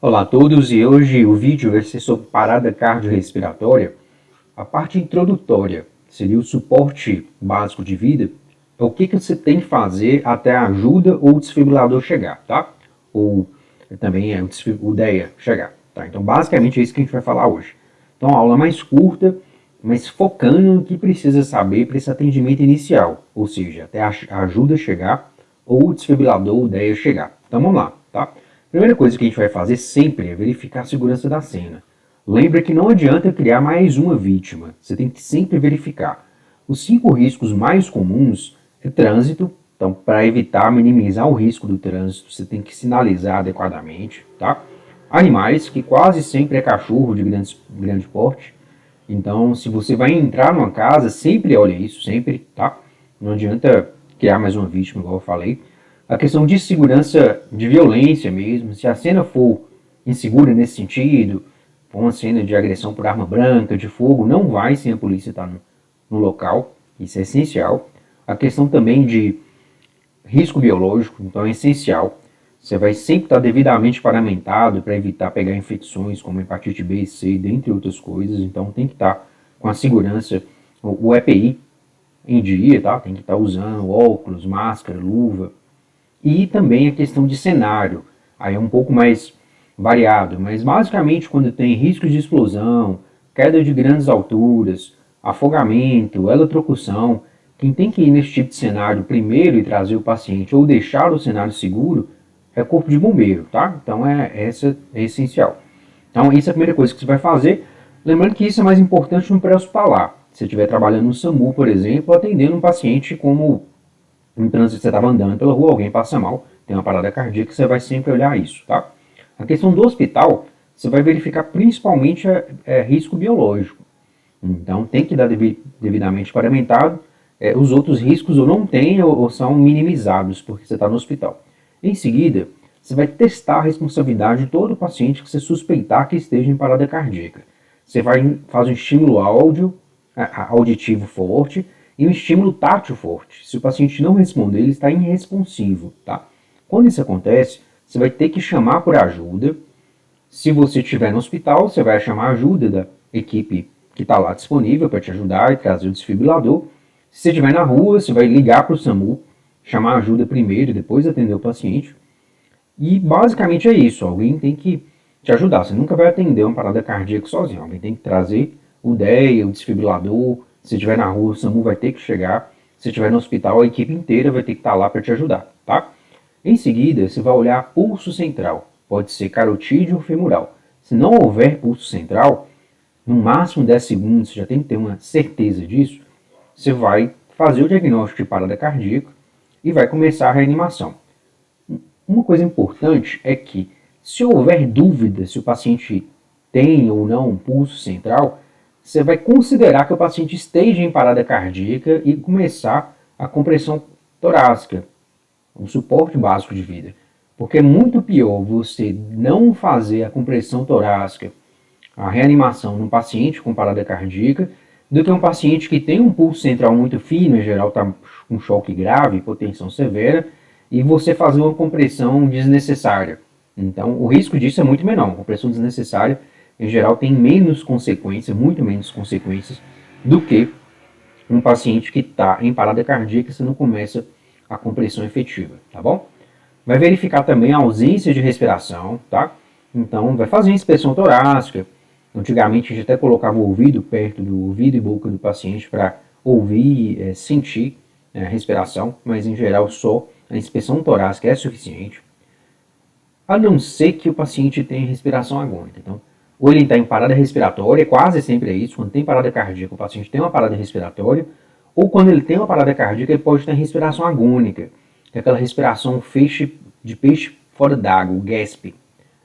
Olá a todos, e hoje o vídeo vai ser sobre parada cardiorrespiratória. A parte introdutória seria o suporte básico de vida. É o que você tem que fazer até a ajuda ou o desfibrilador chegar, tá? Ou também é o DEA chegar, tá? Então basicamente é isso que a gente vai falar hoje. Então a aula mais curta, mas focando no que precisa saber para esse atendimento inicial, ou seja, até a ajuda chegar ou o desfibrilador ou o DEA chegar. Então vamos lá, tá? Primeira coisa que a gente vai fazer sempre é verificar a segurança da cena. Lembra que não adianta criar mais uma vítima, você tem que sempre verificar. Os 5 riscos mais comuns é trânsito, então para evitar minimizar o risco do trânsito, você tem que sinalizar adequadamente, tá? Animais, que quase sempre é cachorro de grande porte, então se você vai entrar numa casa, sempre olha isso, sempre, tá? Não adianta criar mais uma vítima, igual eu falei. A questão de segurança, de violência mesmo, se a cena for insegura nesse sentido, for uma cena de agressão por arma branca, de fogo, não vai sem a polícia estar no local, isso é essencial. A questão também de risco biológico, então é essencial. Você vai sempre estar devidamente paramentado para evitar pegar infecções como hepatite B e C, dentre outras coisas, então tem que estar com a segurança, o EPI em dia, tá? Tem que estar usando óculos, máscara, luva. E também a questão de cenário, aí é um pouco mais variado, mas basicamente quando tem riscos de explosão, queda de grandes alturas, afogamento, eletrocução, quem tem que ir nesse tipo de cenário primeiro e trazer o paciente ou deixar o cenário seguro é o corpo de bombeiro, tá? Então essa é essencial. Então isso é a primeira coisa que você vai fazer, lembrando que isso é mais importante no pré-hospitalar. Se você estiver trabalhando no SAMU, por exemplo, atendendo um paciente como no trânsito, você estava andando pela rua, alguém passa mal, tem uma parada cardíaca, você vai sempre olhar isso, tá? A questão do hospital, você vai verificar principalmente risco biológico. Então, tem que dar devidamente paramentado. Os outros riscos ou não tem ou são minimizados, porque você está no hospital. Em seguida, você vai testar a responsabilidade de todo paciente que você suspeitar que esteja em parada cardíaca. Você vai fazer um estímulo auditivo forte, e um estímulo tátil forte. Se o paciente não responder, ele está irresponsivo, tá? Quando isso acontece, você vai ter que chamar por ajuda. Se você estiver no hospital, você vai chamar a ajuda da equipe que está lá disponível para te ajudar e trazer o desfibrilador. Se você estiver na rua, você vai ligar para o SAMU, chamar ajuda primeiro e depois atender o paciente. E basicamente é isso, alguém tem que te ajudar. Você nunca vai atender uma parada cardíaca sozinho, alguém tem que trazer o DEA, o desfibrilador. Se estiver na rua, o SAMU vai ter que chegar. Se estiver no hospital, a equipe inteira vai ter que estar lá para te ajudar, tá? Em seguida, você vai olhar pulso central. Pode ser carotídeo ou femoral. Se não houver pulso central, no máximo 10 segundos, você já tem que ter uma certeza disso, você vai fazer o diagnóstico de parada cardíaca e vai começar a reanimação. Uma coisa importante é que, se houver dúvida se o paciente tem ou não um pulso central, você vai considerar que o paciente esteja em parada cardíaca e começar a compressão torácica, um suporte básico de vida. Porque é muito pior você não fazer a compressão torácica, a reanimação num paciente com parada cardíaca, do que um paciente que tem um pulso central muito fino, em geral está com choque grave, hipotensão severa, e você fazer uma compressão desnecessária. Então o risco disso é muito menor. Uma compressão desnecessária em geral tem menos consequências, muito menos consequências, do que um paciente que está em parada cardíaca se não começa a compressão efetiva, tá bom? Vai verificar também a ausência de respiração, tá? Então vai fazer a inspeção torácica. Antigamente a gente até colocava o ouvido perto do ouvido e boca do paciente para ouvir, sentir a respiração, mas em geral só a inspeção torácica é suficiente, a não ser que o paciente tenha respiração agônica. Então, ou ele está em parada respiratória, quase sempre é isso, quando tem parada cardíaca, o paciente tem uma parada respiratória, ou quando ele tem uma parada cardíaca, ele pode ter respiração agônica, que é aquela respiração de peixe fora d'água, o gasp.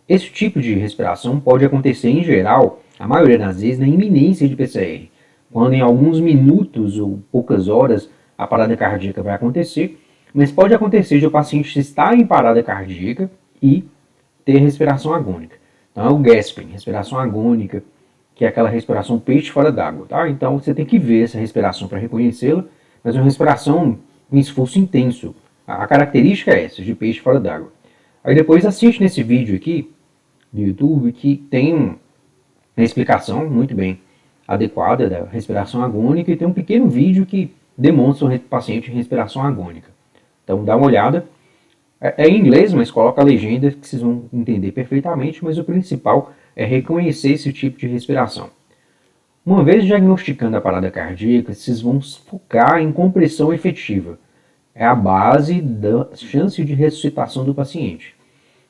Esse tipo de respiração pode acontecer, em geral, a maioria das vezes, na iminência de PCR, quando em alguns minutos ou poucas horas a parada cardíaca vai acontecer, mas pode acontecer de o paciente estar em parada cardíaca e ter respiração agônica. Então é o gasping, respiração agônica, que é aquela respiração peixe fora d'água, tá? Então você tem que ver essa respiração para reconhecê-la, mas é uma respiração com esforço intenso. A característica é essa, de peixe fora d'água. Aí depois assiste nesse vídeo aqui, do YouTube que tem uma explicação muito bem adequada da respiração agônica e tem um pequeno vídeo que demonstra o paciente em respiração agônica. Então dá uma olhada. É em inglês, mas coloca a legenda que vocês vão entender perfeitamente, mas o principal é reconhecer esse tipo de respiração. Uma vez diagnosticando a parada cardíaca, vocês vão focar em compressão efetiva. É a base da chance de ressuscitação do paciente.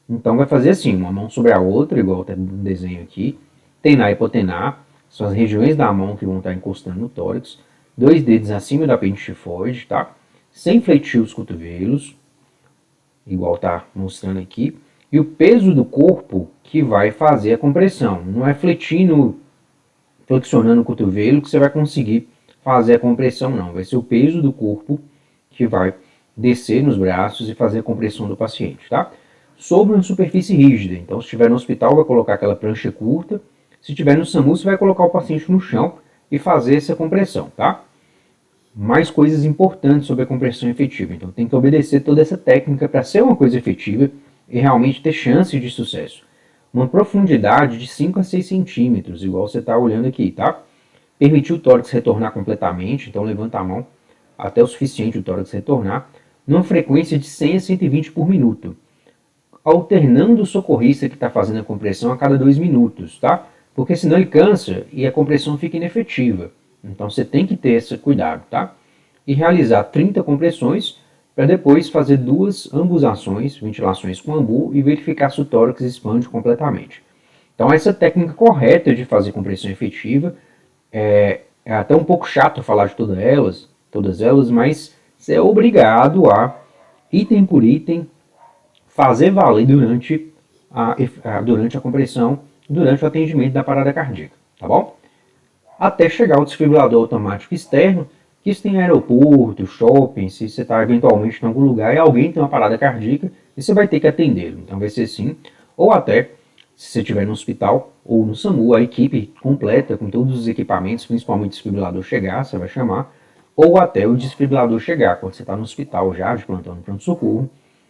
Então vai fazer assim, uma mão sobre a outra, igual está no desenho aqui. Tenar e hipotenar, são as regiões da mão que vão estar encostando no tórax. 2 dedos acima da apêndice tifoide, tá? Sem fletir os cotovelos, igual está mostrando aqui. E o peso do corpo que vai fazer a compressão. Não é flexionando o cotovelo que você vai conseguir fazer a compressão, não. Vai ser o peso do corpo que vai descer nos braços e fazer a compressão do paciente, tá? Sobre uma superfície rígida. Então, se estiver no hospital, vai colocar aquela prancha curta. Se estiver no SAMU, você vai colocar o paciente no chão e fazer essa compressão, tá? Mais coisas importantes sobre a compressão efetiva. Então, tem que obedecer toda essa técnica para ser uma coisa efetiva e realmente ter chance de sucesso. Uma profundidade de 5 a 6 centímetros, igual você está olhando aqui, tá? Permitir o tórax retornar completamente, então levanta a mão até o suficiente o tórax retornar, numa frequência de 100 a 120 por minuto, alternando o socorrista que está fazendo a compressão a cada 2 minutos, tá? Porque senão ele cansa e a compressão fica inefetiva. Então você tem que ter esse cuidado, tá? E realizar 30 compressões para depois fazer 2 ambusações, ventilações com ambu e verificar se o tórax expande completamente. Então essa técnica correta de fazer compressão efetiva é até um pouco chato falar de todas elas, mas você é obrigado a, item por item, fazer valer durante a compressão, durante o atendimento da parada cardíaca, tá bom? Até chegar ao desfibrilador automático externo, que isso tem aeroporto, shopping, se você está eventualmente em algum lugar e alguém tem uma parada cardíaca, e você vai ter que atendê-lo. Então vai ser assim, ou até, se você estiver no hospital ou no SAMU, a equipe completa com todos os equipamentos, principalmente o desfibrilador chegar, você vai chamar, ou até o desfibrilador chegar, quando você está no hospital já, de plantão no pronto-socorro,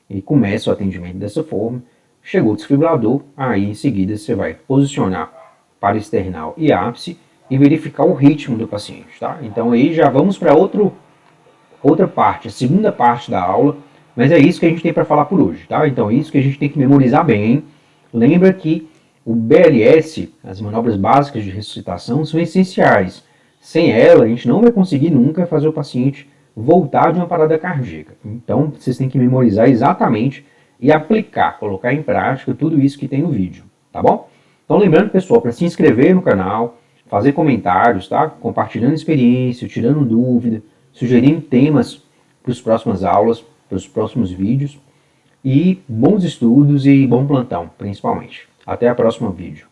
e começa o atendimento dessa forma. Chegou o desfibrilador, aí em seguida você vai posicionar para external e ápice e verificar o ritmo do paciente, tá? Então aí já vamos para outra parte, a segunda parte da aula, mas é isso que a gente tem para falar por hoje, tá? Então é isso que a gente tem que memorizar bem. Lembra que o BLS, as manobras básicas de ressuscitação, são essenciais. Sem ela, a gente não vai conseguir nunca fazer o paciente voltar de uma parada cardíaca. Então, vocês têm que memorizar exatamente e aplicar, colocar em prática tudo isso que tem no vídeo, tá bom? Então, lembrando, pessoal, para se inscrever no canal, fazer comentários, tá? Compartilhando experiência, tirando dúvida, sugerindo temas para as próximas aulas, para os próximos vídeos. E bons estudos e bom plantão, principalmente. Até o próximo vídeo.